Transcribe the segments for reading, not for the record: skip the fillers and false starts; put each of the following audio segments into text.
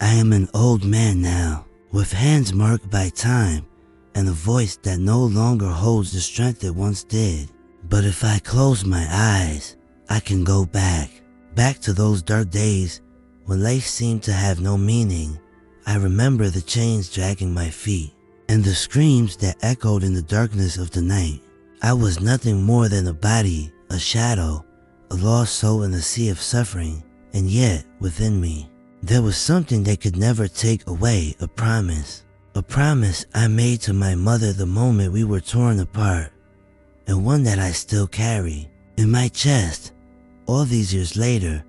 I am an old man now, with hands marked by time and a voice that no longer holds the strength it once did. But if I close my eyes, I can go back to those dark days when life seemed to have no meaning. I remember the chains dragging my feet and the screams that echoed in the darkness of the night. I was nothing more than a body, a shadow, a lost soul in a sea of suffering, and yet within me, there was something they could never take away, a promise I made to my mother the moment we were torn apart, and one that I still carry in my chest. All these years later,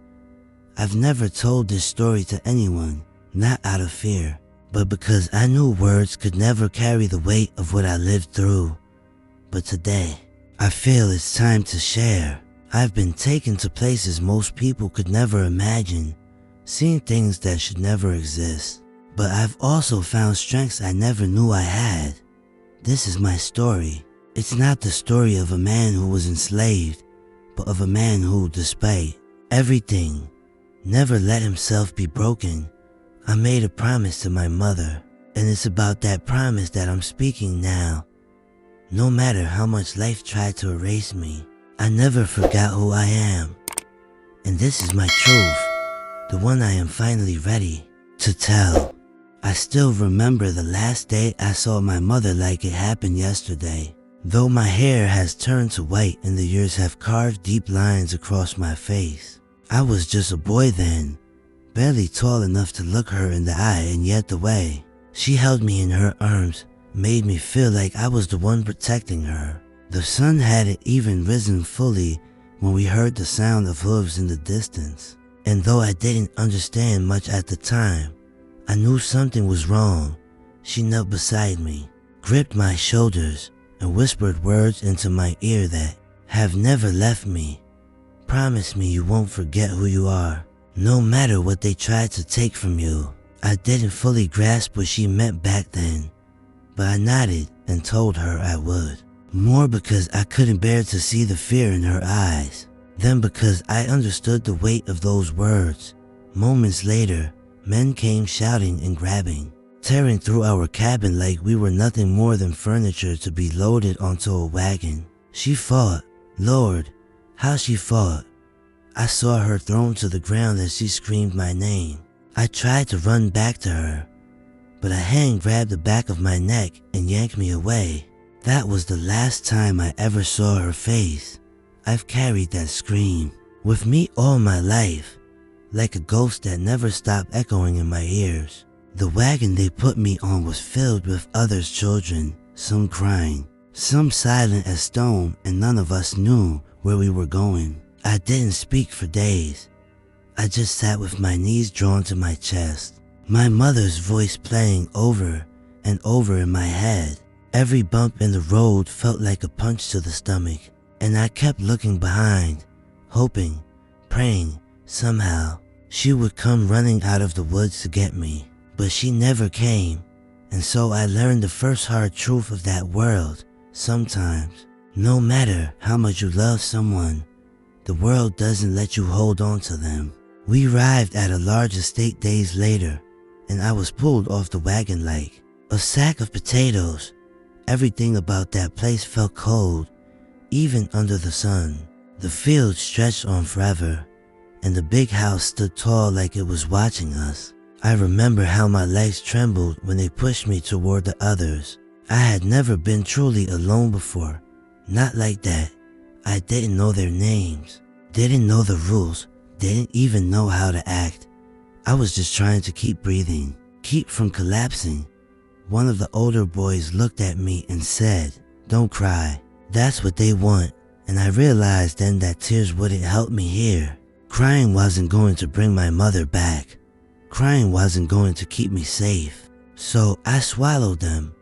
I've never told this story to anyone, not out of fear, but because I knew words could never carry the weight of what I lived through. But today, I feel it's time to share. I've been taken to places most people could never imagine, seen things that should never exist. But I've also found strengths I never knew I had. This is my story. It's not the story of a man who was enslaved, but of a man who, despite everything, never let himself be broken. I made a promise to my mother, and it's about that promise that I'm speaking now. No matter how much life tried to erase me, I never forgot who I am. And this is my truth, the one I am finally ready to tell. I still remember the last day I saw my mother like it happened yesterday. Though my hair has turned to white and the years have carved deep lines across my face, I was just a boy then, barely tall enough to look her in the eye, and yet the way she held me in her arms made me feel like I was the one protecting her. The sun hadn't even risen fully when we heard the sound of hooves in the distance, and though I didn't understand much at the time, I knew something was wrong. She knelt beside me, gripped my shoulders, and whispered words into my ear that have never left me. Promise me you won't forget who you are, no matter what they tried to take from you. I didn't fully grasp what she meant back then, but I nodded and told her I would. More because I couldn't bear to see the fear in her eyes, than because I understood the weight of those words. Moments later, men came shouting and grabbing, tearing through our cabin like we were nothing more than furniture to be loaded onto a wagon. She fought. Lord, how she fought. I saw her thrown to the ground as she screamed my name. I tried to run back to her, but a hand grabbed the back of my neck and yanked me away. That was the last time I ever saw her face. I've carried that scream with me all my life, like a ghost that never stopped echoing in my ears. The wagon they put me on was filled with others' children, some crying, some silent as stone, and none of us knew where we were going. I didn't speak for days. I just sat with my knees drawn to my chest, my mother's voice playing over and over in my head. Every bump in the road felt like a punch to the stomach, and I kept looking behind, hoping, praying, somehow she would come running out of the woods to get me. But she never came, and so I learned the first hard truth of that world. Sometimes, no matter how much you love someone, the world doesn't let you hold on to them. We arrived at a large estate days later, and I was pulled off the wagon like a sack of potatoes. Everything about that place felt cold, even under the sun. The field stretched on forever, and the big house stood tall like it was watching us. I remember how my legs trembled when they pushed me toward the others. I had never been truly alone before, not like that. I didn't know their names, didn't know the rules, didn't even know how to act. I was just trying to keep breathing, keep from collapsing. One of the older boys looked at me and said, "Don't cry, that's what they want." And I realized then that tears wouldn't help me here. Crying wasn't going to bring my mother back. Crying wasn't going to keep me safe. So I swallowed them.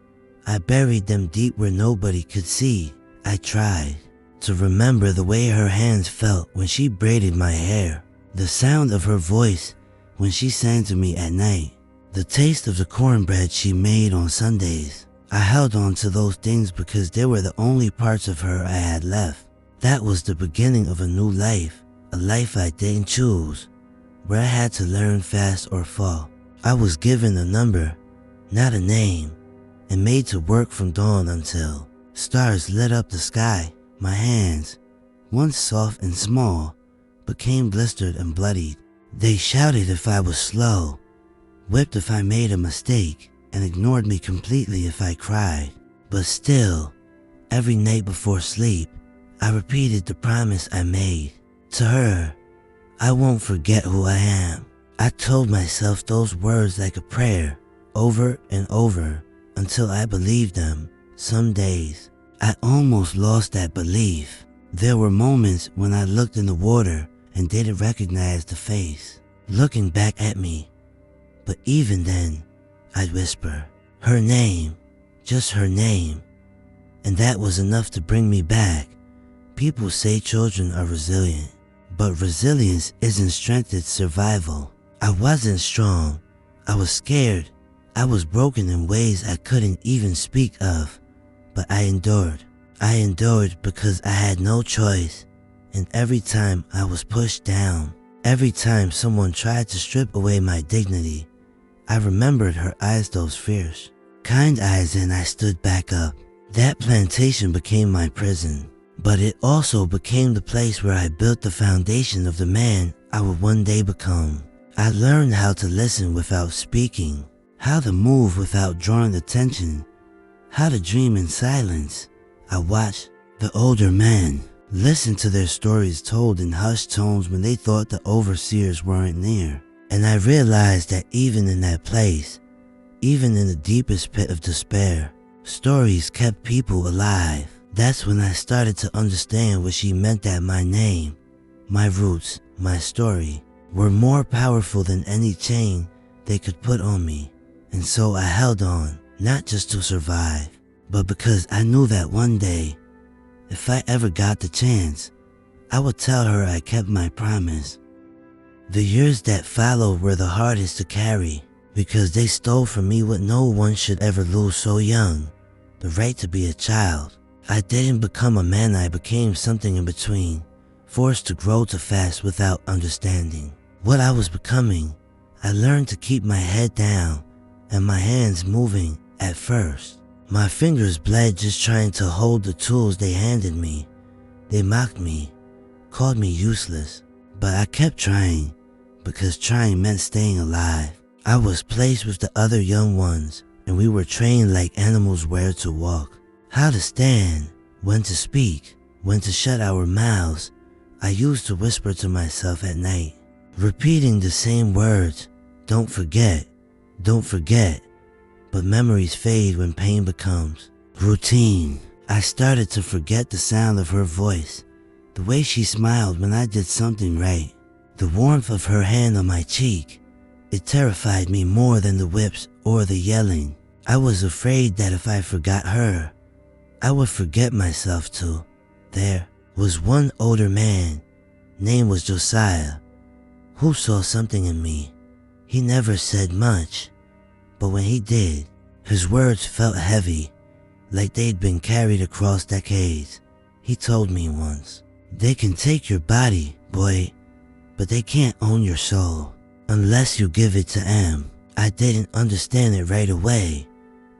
I buried them deep where nobody could see. I tried to remember the way her hands felt when she braided my hair, the sound of her voice when she sang to me at night, the taste of the cornbread she made on Sundays. I held on to those things because they were the only parts of her I had left. That was the beginning of a new life, a life I didn't choose, where I had to learn fast or fall. I was given a number, not a name, and made to work from dawn until stars lit up the sky. My hands, once soft and small, became blistered and bloodied. They shouted if I was slow, whipped if I made a mistake, and ignored me completely if I cried. But still, every night before sleep, I repeated the promise I made. To her, I won't forget who I am. I told myself those words like a prayer, over and over, until I believed them. Some days, I almost lost that belief. There were moments when I looked in the water and didn't recognize the face looking back at me. But even then, I'd whisper, her name, just her name. And that was enough to bring me back. People say children are resilient, but resilience isn't strength, it's survival. I wasn't strong. I was scared. I was broken in ways I couldn't even speak of. But I endured. I endured because I had no choice. And every time I was pushed down, every time someone tried to strip away my dignity, I remembered her eyes, those fierce, kind eyes, and I stood back up. That plantation became my prison, but it also became the place where I built the foundation of the man I would one day become. I learned how to listen without speaking, how to move without drawing attention, how to dream in silence. I watched the older men listen to their stories told in hushed tones when they thought the overseers weren't near. And I realized that even in that place, even in the deepest pit of despair, stories kept people alive. That's when I started to understand what she meant, that my name, my roots, my story were more powerful than any chain they could put on me. And so I held on, not just to survive, but because I knew that one day, if I ever got the chance, I would tell her I kept my promise. The years that followed were the hardest to carry because they stole from me what no one should ever lose so young, the right to be a child. I didn't become a man, I became something in between, forced to grow too fast without understanding what I was becoming. I learned to keep my head down and my hands moving. At first, my fingers bled just trying to hold the tools they handed me. They mocked me, called me useless, but I kept trying because trying meant staying alive. I was placed with the other young ones, and we were trained like animals where to walk, how to stand, when to speak, when to shut our mouths. I used to whisper to myself at night, repeating the same words, don't forget, don't forget. But memories fade when pain becomes routine. I started to forget the sound of her voice, the way she smiled when I did something right, the warmth of her hand on my cheek. It terrified me more than the whips or the yelling. I was afraid that if I forgot her, I would forget myself too. There was one older man, name was Josiah, who saw something in me. He never said much, but when he did, his words felt heavy, like they'd been carried across decades. He told me once, they can take your body, boy, but they can't own your soul unless you give it to them. I didn't understand it right away,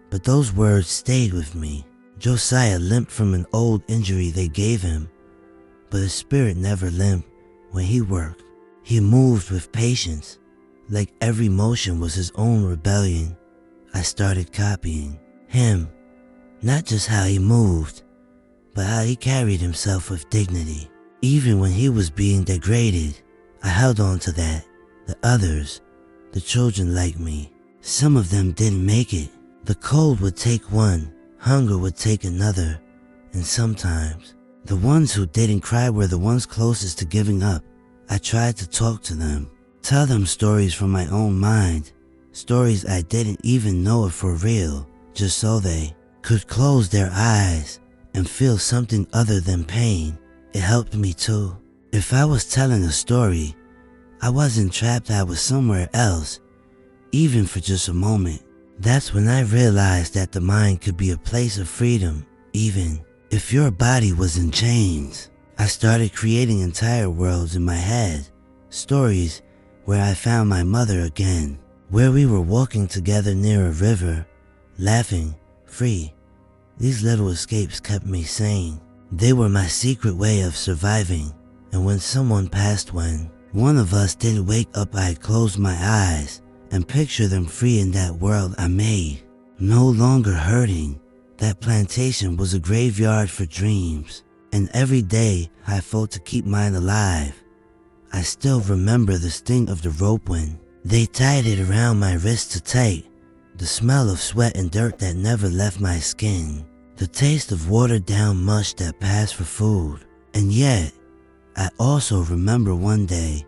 but those words stayed with me. Josiah limped from an old injury they gave him, but his spirit never limped when he worked. He moved with patience, like every motion was his own rebellion. I started copying him, not just how he moved, but how he carried himself with dignity. Even when he was being degraded, I held on to that. The others, the children like me, some of them didn't make it. The cold would take one, hunger would take another, and sometimes the ones who didn't cry were the ones closest to giving up. I tried to talk to them, tell them stories from my own mind, stories I didn't even know if were real, just so they could close their eyes and feel something other than pain. It helped me too. If I was telling a story, I wasn't trapped, I was somewhere else, even for just a moment. That's when I realized that the mind could be a place of freedom, even if your body was in chains. I started creating entire worlds in my head, stories where I found my mother again, where we were walking together near a river, laughing, free. These little escapes kept me sane. They were my secret way of surviving, and when someone passed, when one of us didn't wake up, I'd close my eyes and picture them free in that world I made. No longer hurting. That plantation was a graveyard for dreams, and every day I fought to keep mine alive. I still remember the sting of the rope when they tied it around my wrist too tight, the smell of sweat and dirt that never left my skin, the taste of watered down mush that passed for food. And yet, I also remember one day,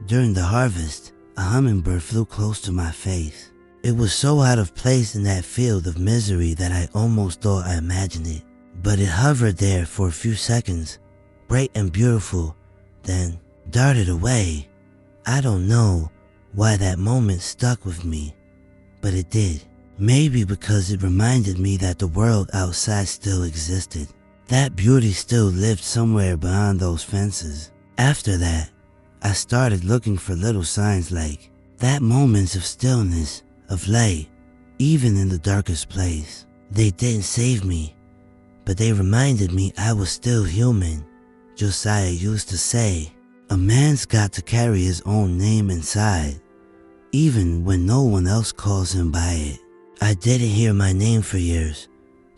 during the harvest, a hummingbird flew close to my face. It was so out of place in that field of misery that I almost thought I imagined it. But it hovered there for a few seconds, bright and beautiful, then darted away. I don't know why that moment stuck with me, but it did. Maybe because it reminded me that the world outside still existed. That beauty still lived somewhere beyond those fences. After that, I started looking for little signs like that, moments of stillness, of light, even in the darkest place. They didn't save me, but they reminded me I was still human. Josiah used to say, a man's got to carry his own name inside, even when no one else calls him by it. I didn't hear my name for years.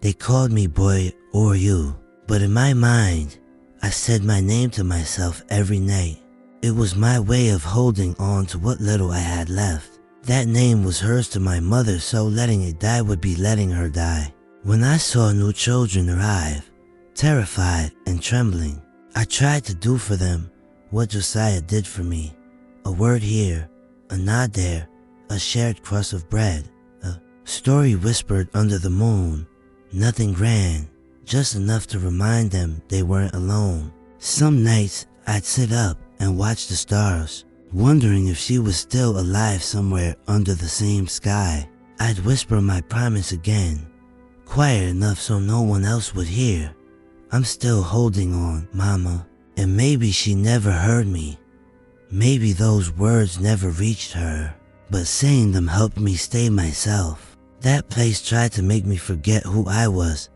They called me boy or you, but in my mind, I said my name to myself every night. It was my way of holding on to what little I had left. That name was hers to my mother, so letting it die would be letting her die. When I saw new children arrive, terrified and trembling, I tried to do for them what Josiah did for me. A word here, a nod there, a shared crust of bread, a story whispered under the moon. Nothing grand, just enough to remind them they weren't alone. Some nights I'd sit up and watch the stars, wondering if she was still alive somewhere under the same sky. I'd whisper my promise again, quiet enough so no one else would hear. I'm still holding on, Mama. And maybe she never heard me. Maybe those words never reached her, but saying them helped me stay myself. That place tried to make me forget who I was,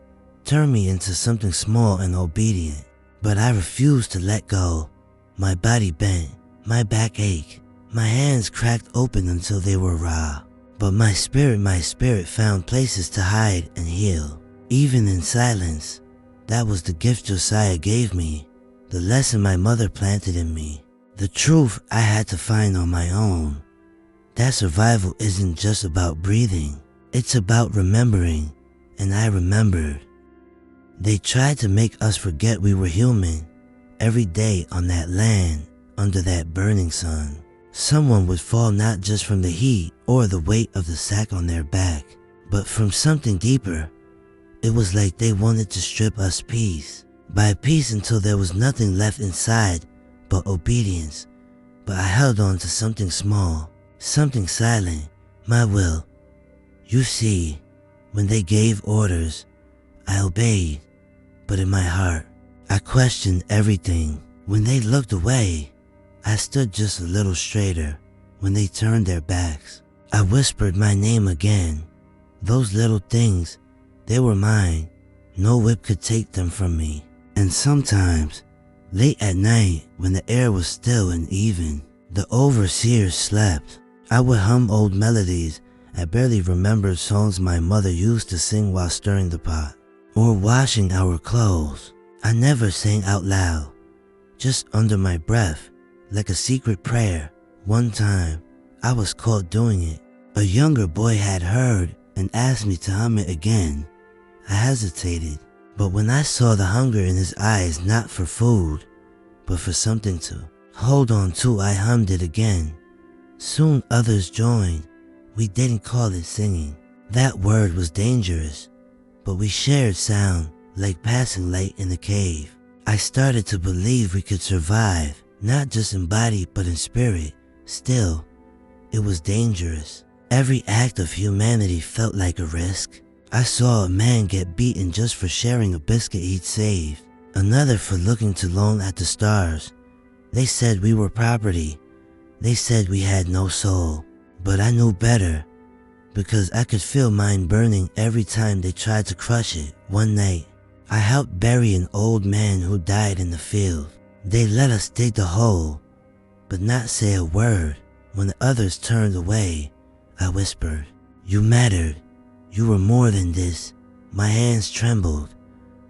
turn me into something small and obedient, but I refused to let go. My body bent, my back ached, my hands cracked open until they were raw. But my spirit found places to hide and heal, even in silence. That was the gift Josiah gave me, the lesson my mother planted in me, the truth I had to find on my own. That survival isn't just about breathing, it's about remembering, and I remembered. They tried to make us forget we were human. Every day on that land, under that burning sun, someone would fall not just from the heat or the weight of the sack on their back, but from something deeper. It was like they wanted to strip us piece by piece until there was nothing left inside but obedience. But I held on to something small, something silent, my will. You see, when they gave orders, I obeyed, but in my heart, I questioned everything. When they looked away, I stood just a little straighter. When they turned their backs, I whispered my name again. Those little things, they were mine. No whip could take them from me. And sometimes, late at night, when the air was still and even, the overseers slept, I would hum old melodies. I barely remembered songs my mother used to sing while stirring the pot, or washing our clothes. I never sang out loud, just under my breath, like a secret prayer. One time, I was caught doing it. A younger boy had heard and asked me to hum it again. I hesitated, but when I saw the hunger in his eyes, not for food, but for something to hold on to, I hummed it again. Soon others joined. We didn't call it singing. That word was dangerous, but we shared sound like passing light in a cave. I started to believe we could survive, not just in body but in spirit. Still, it was dangerous. Every act of humanity felt like a risk. I saw a man get beaten just for sharing a biscuit he'd saved, another for looking too long at the stars. They said we were property. They said we had no soul. But I knew better, because I could feel mine burning every time they tried to crush it. One night, I helped bury an old man who died in the field. They let us dig the hole, but not say a word. When the others turned away, I whispered, "You mattered. You were more than this." My hands trembled,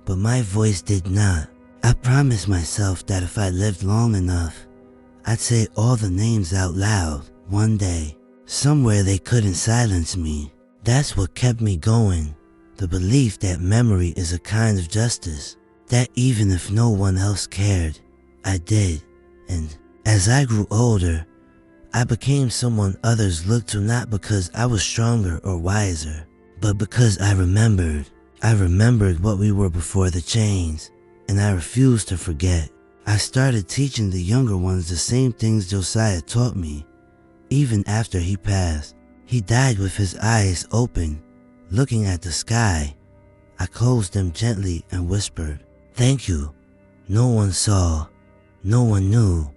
but my voice did not. I promised myself that if I lived long enough, I'd say all the names out loud. One day, somewhere they couldn't silence me. That's what kept me going. The belief that memory is a kind of justice, that even if no one else cared, I did. And as I grew older, I became someone others looked to, not because I was stronger or wiser, but because I remembered. I remembered what we were before the chains, and I refused to forget. I started teaching the younger ones the same things Josiah taught me, even after he passed. He died with his eyes open, looking at the sky. I closed them gently and whispered, "Thank you." No one saw, no one knew,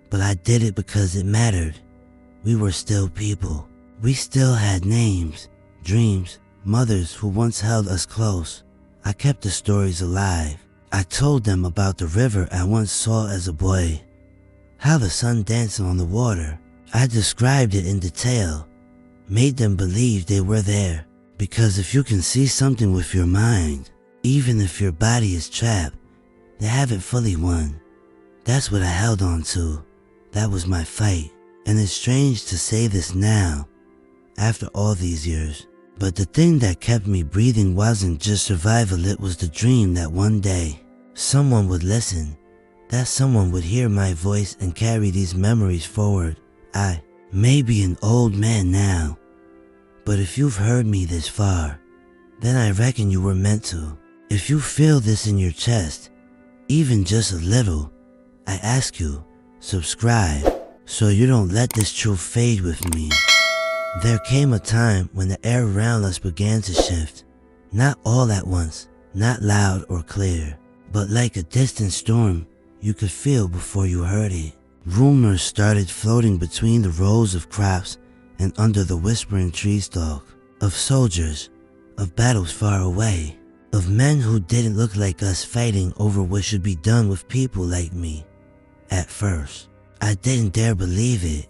but I did it because it mattered. We were still people. We still had names, dreams, mothers who once held us close. I kept the stories alive. I told them about the river I once saw as a boy, how the sun danced on the water. I described it in detail, made them believe they were there. Because if you can see something with your mind, even if your body is trapped, they haven't fully won. That's what I held on to. That was my fight. And it's strange to say this now, after all these years. But the thing that kept me breathing wasn't just survival, it was the dream that one day, someone would listen, that someone would hear my voice and carry these memories forward. I may be an old man now, but if you've heard me this far, then I reckon you were meant to. If you feel this in your chest, even just a little, I ask you, subscribe, so you don't let this truth fade with me. There came a time when the air around us began to shift, not all at once, not loud or clear, but like a distant storm you could feel before you heard it. Rumors started floating between the rows of crops and under the whispering tree stalk, of soldiers, of battles far away, of men who didn't look like us fighting over what should be done with people like me. At first, I didn't dare believe it.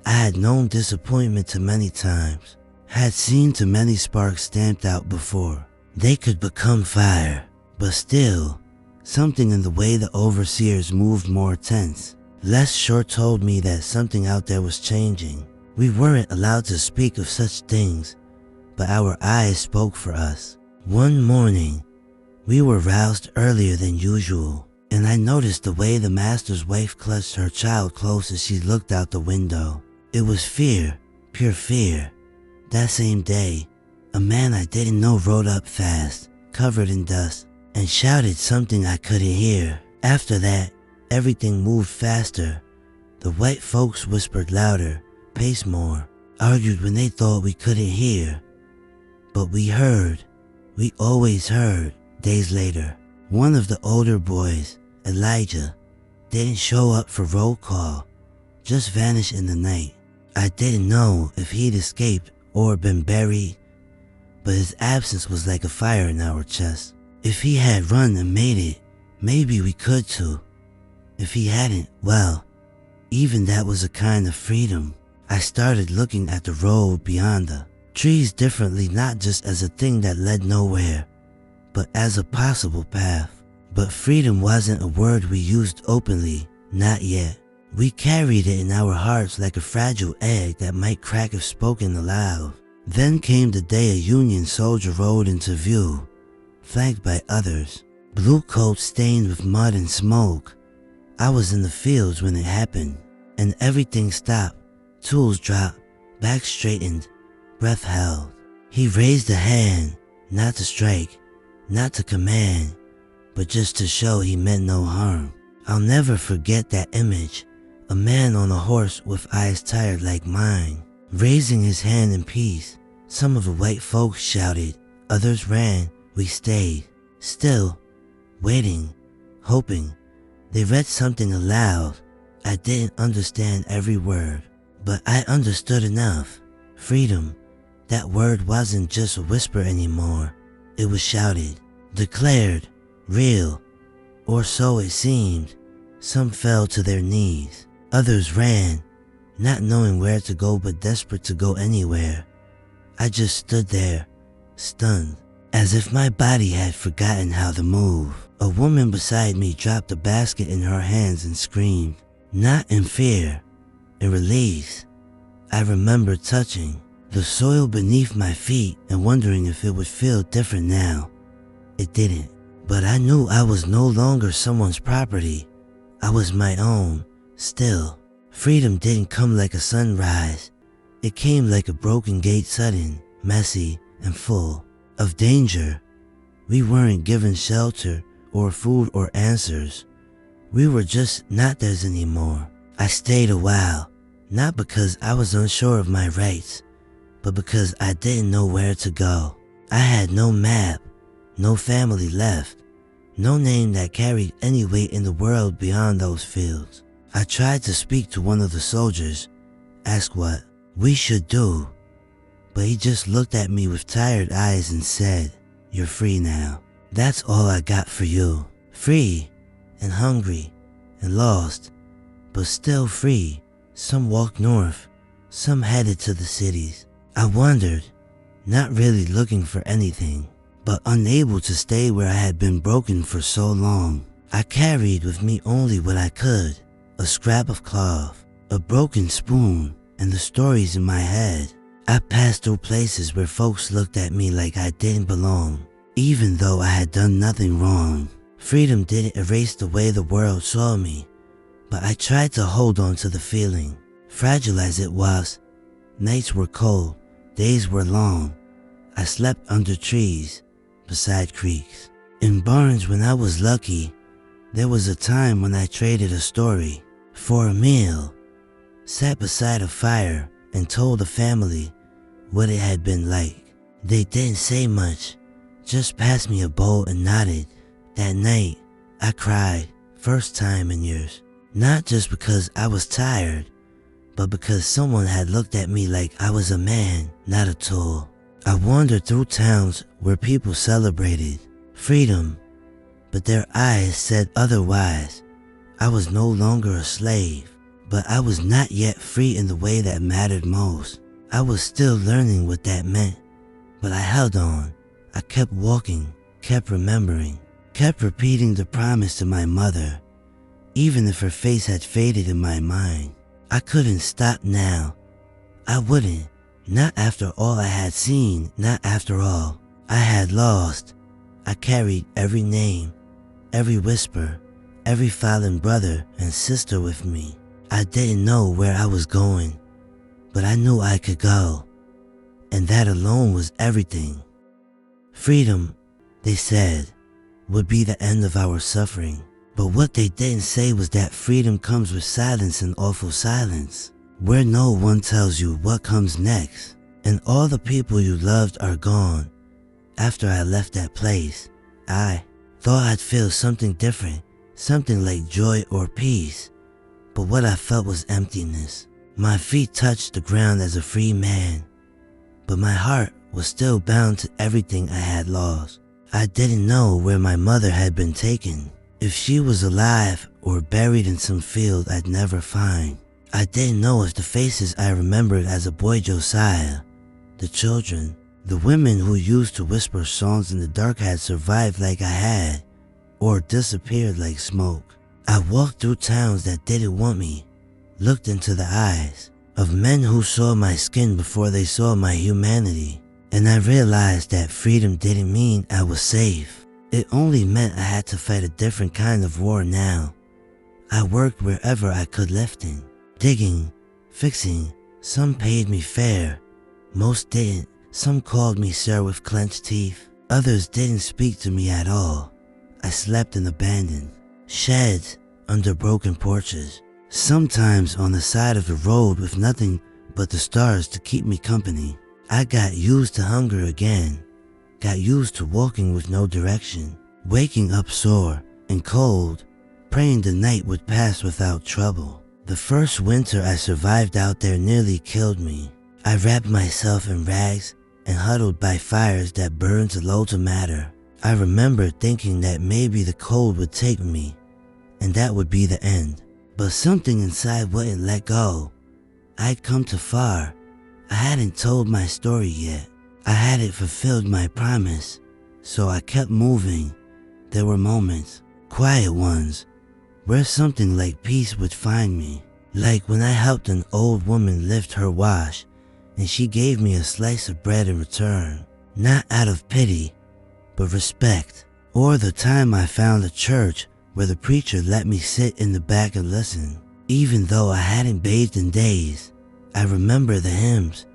I had known disappointment too many times, had seen too many sparks stamped out before. They could become fire, but still, something in the way the overseers moved more tense. Les sure told me that something out there was changing. We weren't allowed to speak of such things, but our eyes spoke for us. One morning, we were roused earlier than usual, and I noticed the way the master's wife clutched her child close as she looked out the window. It was fear, pure fear. That same day, a man I didn't know rode up fast, covered in dust, and shouted something I couldn't hear. After that, everything moved faster. The white folks whispered louder, paced more, argued when they thought we couldn't hear. But we heard. We always heard. Days later, one of the older boys, Elijah, didn't show up for roll call, just vanished in the night. I didn't know if he'd escaped or been buried, but his absence was like a fire in our chest. If he had run and made it, maybe we could too. If he hadn't, well, even that was a kind of freedom. I started looking at the road beyond the trees differently, not just as a thing that led nowhere, but as a possible path. But freedom wasn't a word we used openly, not yet. We carried it in our hearts like a fragile egg that might crack if spoken aloud. Then came the day a Union soldier rode into view, flanked by others, blue coats stained with mud and smoke. I was in the fields when it happened, and everything stopped. Tools dropped, back straightened, breath held. He raised a hand, not to strike, not to command, but just to show he meant no harm. I'll never forget that image. A man on a horse with eyes tired like mine, raising his hand in peace. Some of the white folks shouted, others ran. We stayed, still, waiting, hoping. They read something aloud. I didn't understand every word, But I understood enough. Freedom, that word wasn't just a whisper anymore. It was shouted, declared, real, or so it seemed. Some fell to their knees. Others ran, not knowing where to go but desperate to go anywhere. I just stood there, stunned, as if my body had forgotten how to move. A woman beside me dropped a basket in her hands and screamed, not in fear, in release. I remember touching the soil beneath my feet and wondering if it would feel different now. It didn't, but I knew I was no longer someone's property. I was my own, still. Freedom didn't come like a sunrise. It came like a broken gate, sudden, messy, and full of danger. We weren't given shelter or food or answers. We were just not theirs anymore. I stayed a while, not because I was unsure of my rights, but because I didn't know where to go. I had no map, no family left, no name that carried any weight in the world beyond those fields. I tried to speak to one of the soldiers, ask what we should do, but he just looked at me with tired eyes and said, "You're free now. That's all I got for you." Free, and hungry, and lost, but still free. Some walked north, some headed to the cities. I wandered, not really looking for anything, but unable to stay where I had been broken for so long. I carried with me only what I could, a scrap of cloth, a broken spoon, and the stories in my head. I passed through places where folks looked at me like I didn't belong, even though I had done nothing wrong. Freedom didn't erase the way the world saw me, but I tried to hold on to the feeling. Fragile as it was, nights were cold, days were long. I slept under trees, beside creeks, in barns when I was lucky. There was a time when I traded a story for a meal, sat beside a fire and told the family what it had been like. They didn't say much, just passed me a bowl and nodded. That night, I cried, first time in years, not just because I was tired, but because someone had looked at me like I was a man, not a tool. I wandered through towns where people celebrated freedom, but their eyes said otherwise. I was no longer a slave, but I was not yet free in the way that mattered most. I was still learning what that meant, but I held on. I kept walking, kept remembering, kept repeating the promise to my mother, even if her face had faded in my mind. I couldn't stop now. I wouldn't, not after all I had seen, not after all I had lost. I carried every name, every whisper, every fallen brother and sister with me. I didn't know where I was going, but I knew I could go, and that alone was everything. Freedom, they said, would be the end of our suffering. But what they didn't say was that freedom comes with silence, and awful silence, where no one tells you what comes next, and all the people you loved are gone. After I left that place, I thought I'd feel something different, something like joy or peace, but what I felt was emptiness. My feet touched the ground as a free man, but my heart was still bound to everything I had lost. I didn't know where my mother had been taken, if she was alive or buried in some field I'd never find. I didn't know if the faces I remembered as a boy Josiah, the children, the women who used to whisper songs in the dark had survived like I had, or disappeared like smoke. I walked through towns that didn't want me, looked into the eyes of men who saw my skin before they saw my humanity, and I realized that freedom didn't mean I was safe. It only meant I had to fight a different kind of war now. I worked wherever I could, lifting, digging, fixing. Some paid me fair, most didn't. Some called me sir with clenched teeth. Others didn't speak to me at all. I slept in abandoned sheds under broken porches, sometimes on the side of the road with nothing but the stars to keep me company. I got used to hunger again, got used to walking with no direction, waking up sore and cold, praying the night would pass without trouble. The first winter I survived out there nearly killed me. I wrapped myself in rags and huddled by fires that burned to low to matter. I remember thinking that maybe the cold would take me, and that would be the end. But something inside wouldn't let go. I'd come too far. I hadn't told my story yet. I hadn't fulfilled my promise, so I kept moving. There were moments, quiet ones, where something like peace would find me. Like when I helped an old woman lift her wash, and she gave me a slice of bread in return, not out of pity, but respect. Or the time I found a church where the preacher let me sit in the back and listen. Even though I hadn't bathed in days, I remember the hymns.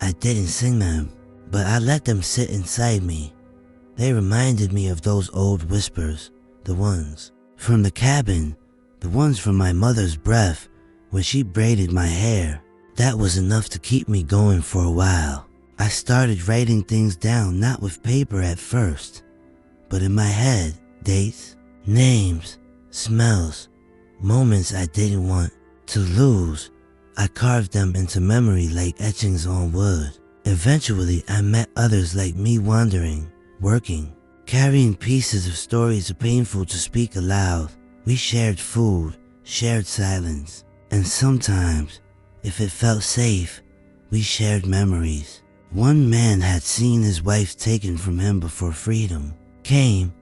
I didn't sing them, but I let them sit inside me. They reminded me of those old whispers, the ones from the cabin, the ones from my mother's breath when she braided my hair. That was enough to keep me going for a while. I started writing things down, not with paper at first, but in my head. Dates, names, smells, moments I didn't want to lose. I carved them into memory like etchings on wood. Eventually, I met others like me wandering, working, carrying pieces of stories painful to speak aloud. We shared food, shared silence, and sometimes, if it felt safe, we shared memories. One man had seen his wife taken from him before freedom came.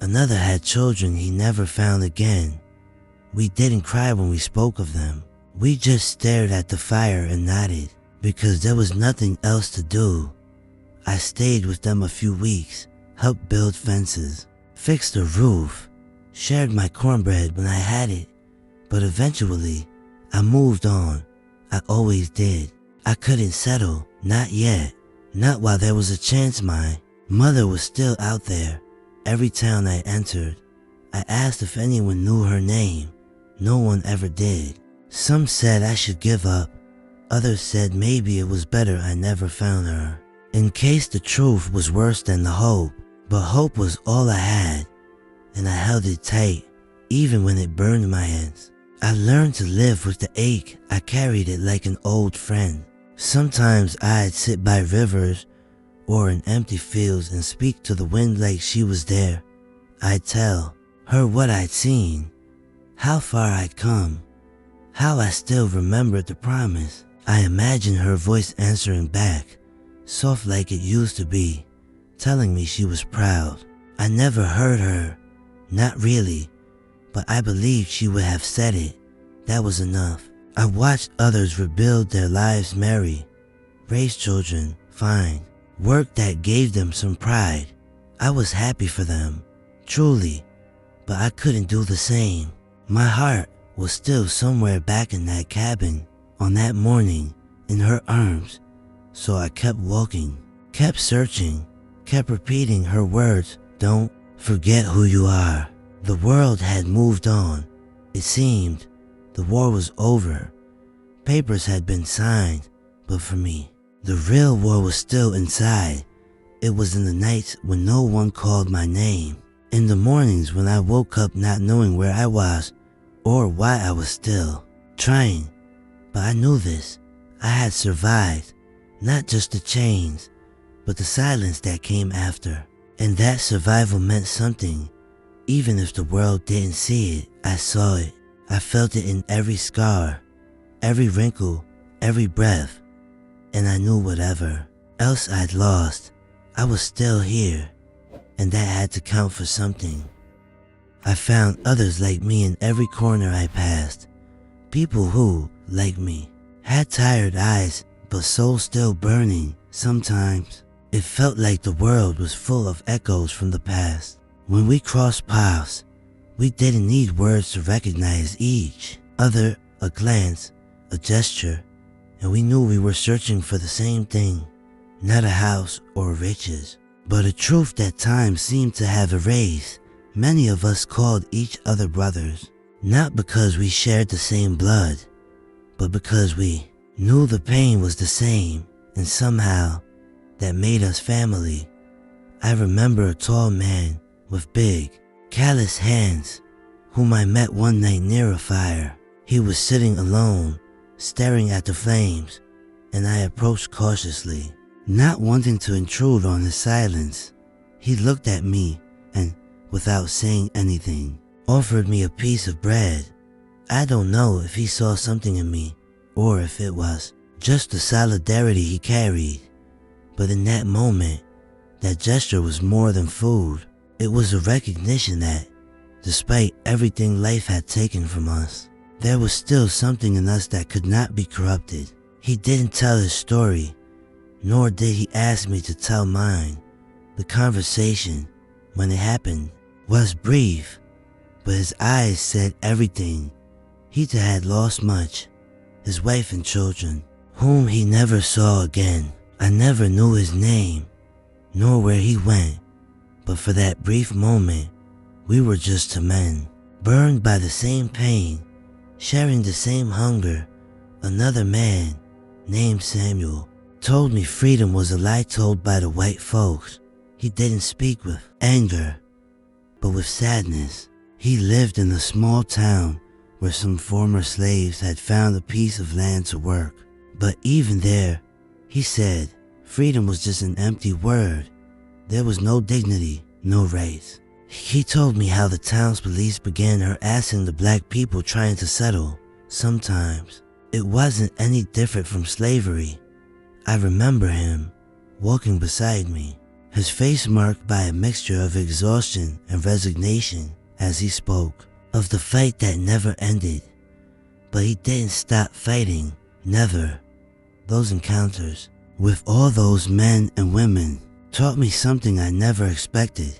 Another had children he never found again. We didn't cry when we spoke of them. We just stared at the fire and nodded, because there was nothing else to do. I stayed with them a few weeks, helped build fences, fixed a roof, shared my cornbread when I had it. But eventually, I moved on. I always did. I couldn't settle, not yet. Not while there was a chance. My mother was still out there. Every town I entered, I asked if anyone knew her name. No one ever did. Some said I should give up. Others said maybe it was better I never found her, in case the truth was worse than the hope. But hope was all I had, and I held it tight, even when it burned my hands. I learned to live with the ache. I carried it like an old friend. Sometimes I'd sit by rivers or in empty fields and speak to the wind like she was there. I'd tell her what I'd seen, how far I'd come, how I still remembered the promise. I imagined her voice answering back, soft like it used to be, telling me she was proud. I never heard her, not really, but I believed she would have said it. That was enough. I watched others rebuild their lives, marry, raise children, find work that gave them some pride. I was happy for them, truly, but I couldn't do the same. My heart was still somewhere back in that cabin on that morning, in her arms. So I kept walking, kept searching, kept repeating her words, "Don't forget who you are." The world had moved on. It seemed the war was over. Papers had been signed, but for me, the real war was still inside. It was in the nights when no one called my name. In the mornings when I woke up not knowing where I was or why I was still trying. But I knew this. I had survived, not just the chains, but the silence that came after. And that survival meant something. Even if the world didn't see it, I saw it. I felt it in every scar, every wrinkle, every breath. And I knew whatever else I'd lost, I was still here, and that had to count for something. I found others like me in every corner I passed. People who, like me, had tired eyes but souls still burning. Sometimes it felt like the world was full of echoes from the past. When we crossed paths, we didn't need words to recognize each other, a glance, a gesture, and we knew we were searching for the same thing. Not a house or riches, but a truth that time seemed to have erased. Many of us called each other brothers, not because we shared the same blood, but because we knew the pain was the same, and somehow that made us family. I remember a tall man with big, callous hands whom I met one night near a fire. He was sitting alone, staring at the flames, and I approached cautiously, not wanting to intrude on his silence. He looked at me and, without saying anything, offered me a piece of bread. I don't know if he saw something in me or if it was just the solidarity he carried, but in that moment, that gesture was more than food. It was a recognition that, despite everything life had taken from us, there was still something in us that could not be corrupted. He didn't tell his story, nor did he ask me to tell mine. The conversation, when it happened, was brief, but his eyes said everything. He had lost much, his wife and children, whom he never saw again. I never knew his name, nor where he went, but for that brief moment, we were just two men, burned by the same pain, sharing the same hunger. Another man, named Samuel, told me freedom was a lie told by the white folks. He didn't speak with anger, but with sadness. He lived in a small town where some former slaves had found a piece of land to work. But even there, he said, freedom was just an empty word. There was no dignity, no rights. He told me how the town's police began harassing the black people trying to settle. Sometimes, it wasn't any different from slavery. I remember him, walking beside me, his face marked by a mixture of exhaustion and resignation as he spoke of the fight that never ended. But he didn't stop fighting, never. Those encounters with all those men and women taught me something I never expected,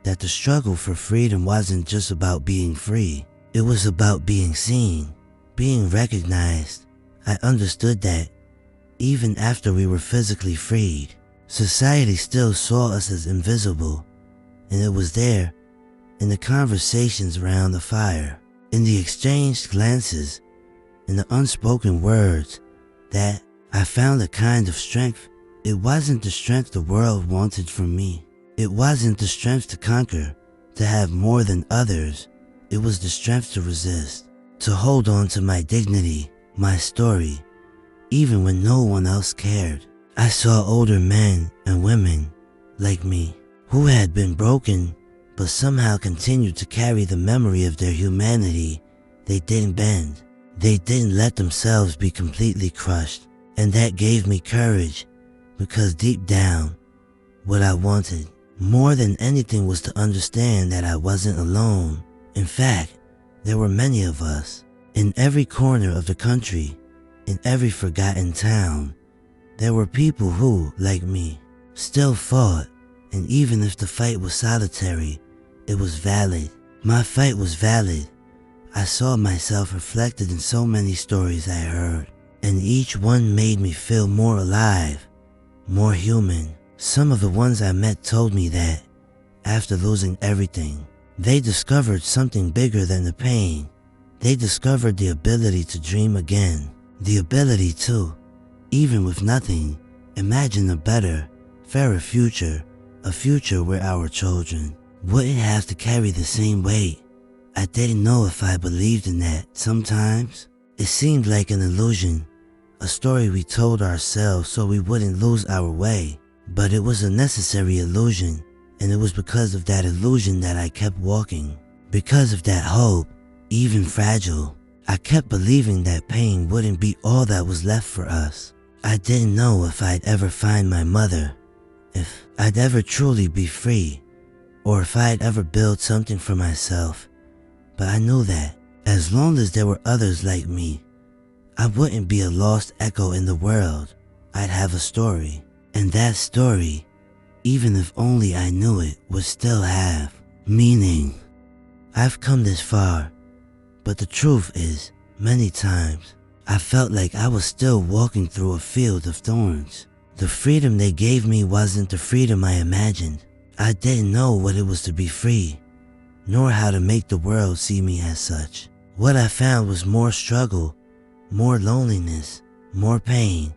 that the struggle for freedom wasn't just about being free. It was about being seen, being recognized. I understood that even after we were physically freed, society still saw us as invisible, and it was there, in the conversations around the fire, in the exchanged glances, in the unspoken words, that I found a kind of strength. It wasn't the strength the world wanted from me. It wasn't the strength to conquer, to have more than others. It was the strength to resist, to hold on to my dignity, my story, even when no one else cared. I saw older men and women like me who had been broken but somehow continued to carry the memory of their humanity. They didn't bend. They didn't let themselves be completely crushed. And that gave me courage, because deep down, what I wanted more than anything was to understand that I wasn't alone. In fact, there were many of us in every corner of the country, in every forgotten town. There were people who, like me, still fought, and even if the fight was solitary, it was valid. My fight was valid. I saw myself reflected in so many stories I heard, and each one made me feel more alive, more human. Some of the ones I met told me that, after losing everything, they discovered something bigger than the pain. They discovered the ability to dream again, the ability to, even with nothing, imagine a better, fairer future, a future where our children wouldn't have to carry the same weight. I didn't know if I believed in that. Sometimes, it seemed like an illusion, a story we told ourselves so we wouldn't lose our way. But it was a necessary illusion, and it was because of that illusion that I kept walking. Because of that hope, even fragile, I kept believing that pain wouldn't be all that was left for us. I didn't know if I'd ever find my mother, if I'd ever truly be free, or if I'd ever build something for myself. But I knew that, as long as there were others like me, I wouldn't be a lost echo in the world. I'd have a story, and that story, even if only I knew it, would still have meaning. I've come this far, but the truth is, many times, I felt like I was still walking through a field of thorns. The freedom they gave me wasn't the freedom I imagined. I didn't know what it was to be free, nor how to make the world see me as such. What I found was more struggle, more loneliness, more pain,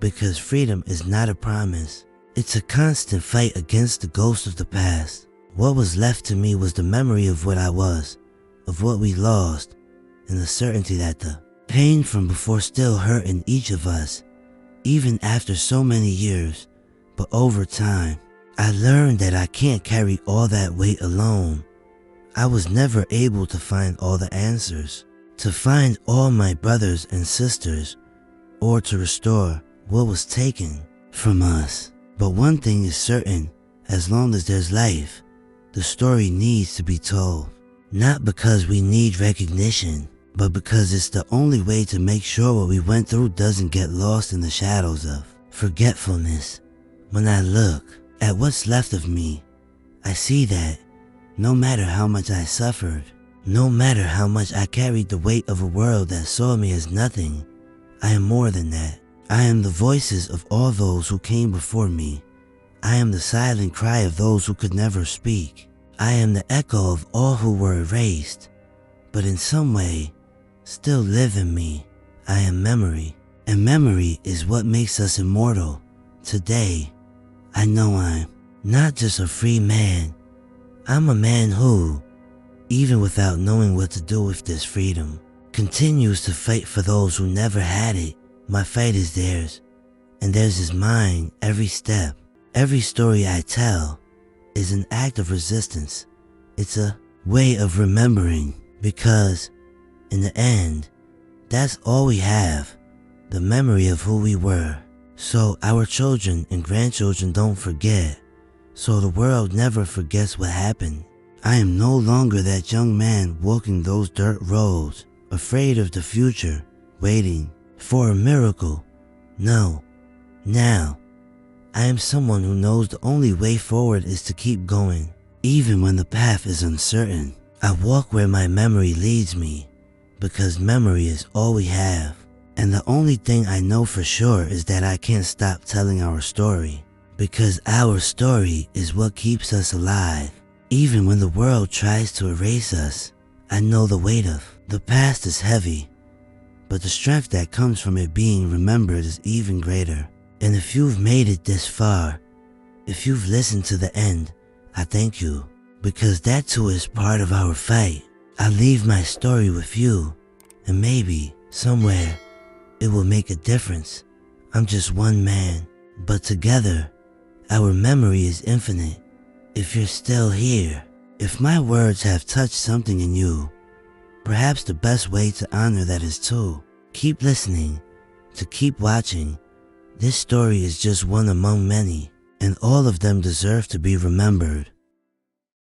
because freedom is not a promise. It's a constant fight against the ghost of the past. What was left to me was the memory of what I was, of what we lost, and the certainty that the pain from before still hurt in each of us, even after so many years. But over time, I learned that I can't carry all that weight alone. I was never able to find all the answers, to find all my brothers and sisters, or to restore what was taken from us. But one thing is certain, as long as there's life, the story needs to be told. Not because we need recognition, but because it's the only way to make sure what we went through doesn't get lost in the shadows of forgetfulness. When I look at what's left of me, I see that no matter how much I suffered, no matter how much I carried the weight of a world that saw me as nothing, I am more than that. I am the voices of all those who came before me. I am the silent cry of those who could never speak. I am the echo of all who were erased, but in some way still live in me. I am memory, and memory is what makes us immortal. Today, I know I'm not just a free man. I'm a man who, even without knowing what to do with this freedom, continues to fight for those who never had it. My fight is theirs, and theirs is mine every step. Every story I tell is an act of resistance. It's a way of remembering, because in the end, that's all we have, the memory of who we were. So our children and grandchildren don't forget, so the world never forgets what happened. I am no longer that young man walking those dirt roads, afraid of the future, waiting for a miracle. No, now, I am someone who knows the only way forward is to keep going, even when the path is uncertain. I walk where my memory leads me, because memory is all we have. And the only thing I know for sure is that I can't stop telling our story, because our story is what keeps us alive. Even when the world tries to erase us, I know the weight of the past is heavy, but the strength that comes from it being remembered is even greater. And if you've made it this far, if you've listened to the end, I thank you, because that too is part of our fight. I leave my story with you, and maybe, somewhere, it will make a difference. I'm just one man, but together, our memory is infinite. If you're still here, if my words have touched something in you, perhaps the best way to honor that is to keep listening, to keep watching. This story is just one among many, and all of them deserve to be remembered.